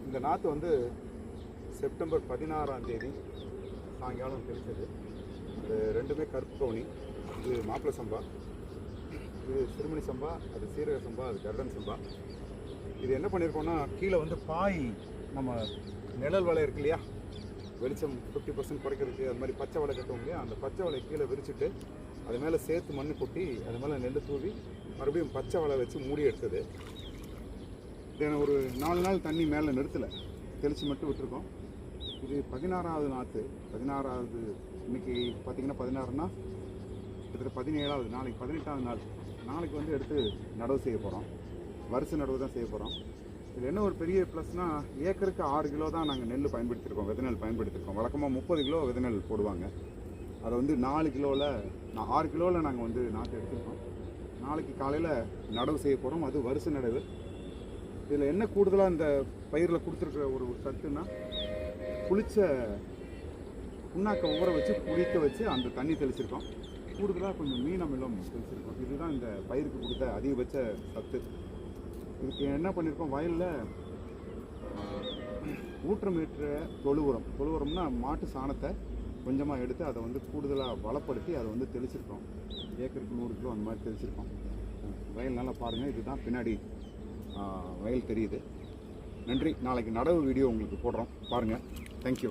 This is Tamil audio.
இந்த நாற்று வந்து செப்டம்பர் 16ஆம் தேதி சாயங்காலம் தெளித்தது. அது ரெண்டுமே கருப்பு கவுனி. இது மாப்பிள்ளை சம்பா, இது சிறுமணி சம்பா, அது சீரக சம்பா, அது கர்டன் சம்பா. இது என்ன பண்ணியிருக்கோன்னா, கீழே வந்து பாய் நம்ம நிழல் வலை இருக்கு இல்லையா, வெளிச்சம் 50% குறைக்கிறதுக்கு அது மாதிரி பச்சை வலை கட்டுவோம் இல்லையா, அந்த பச்சை வலை கீழே விரிச்சுட்டு அது மேலே சேர்த்து மண் கொட்டி அது மேலே நெல் தூவி மறுபடியும் பச்சை வலை வச்சு மூடி எடுத்தது. இதை ஒரு 4 நாள் தண்ணி மேலே நிறுத்தலை, தெளித்து மட்டும் விட்டுருக்கோம். இது 16ஆவது நாற்று. 16ஆவது இன்னைக்கு பார்த்திங்கன்னா 16னா கிட்டத்தட்ட 17ஆவது, நாளைக்கு 18ஆவது நாள். நாளைக்கு வந்து எடுத்து நடவு செய்ய போகிறோம். வருஷ நடவு தான் செய்ய போகிறோம். இது என்ன ஒரு பெரிய ப்ளஸ்னால், ஏக்கருக்கு 6 கிலோ தான் நாங்கள் நெல் பயன்படுத்தியிருக்கோம், விதைநெல் பயன்படுத்தியிருக்கோம். வழக்கமாக 30 கிலோ விதைநெல் போடுவாங்க. அதை வந்து 4 கிலோவில் 6 கிலோவில் நாங்கள் வந்து நாற்று எடுத்துருக்கோம். நாளைக்கு காலையில் நடவு செய்ய போகிறோம். அது வருஷ நடவு. இதில் என்ன கூடுதலாக இந்த பயிரில் கொடுத்துருக்குற ஒரு சத்துன்னா, புளிச்ச புண்ணாக்கை ஊற வச்சு புளிக்க வச்சு அந்த தண்ணி தெளிச்சிருக்கோம். கூடுதலாக கொஞ்சம் மீன் அமிலம் தெளிச்சிருக்கோம். இதுதான் இந்த பயிருக்கு கொடுத்த அதிகபட்ச சத்து. இதுக்கு என்ன பண்ணியிருக்கோம், வயலில் ஊற்றமேற்ற தொழு உரம்னா மாட்டு சாணத்தை கொஞ்சமாக எடுத்து அதை வந்து கூடுதலாக வளப்படுத்தி அதை வந்து தெளிச்சிருக்கோம். ஏக்கருக்கு 100 கிலோ அந்த மாதிரி தெளிச்சிருக்கோம். வயல் நல்லா பாருங்கள். இதுதான் பின்னாடி வயல் தெரியுது. நன்றி. நாளைக்கு நடவு வீடியோ உங்களுக்கு போடுறோம், பாருங்கள். தேங்க்யூ.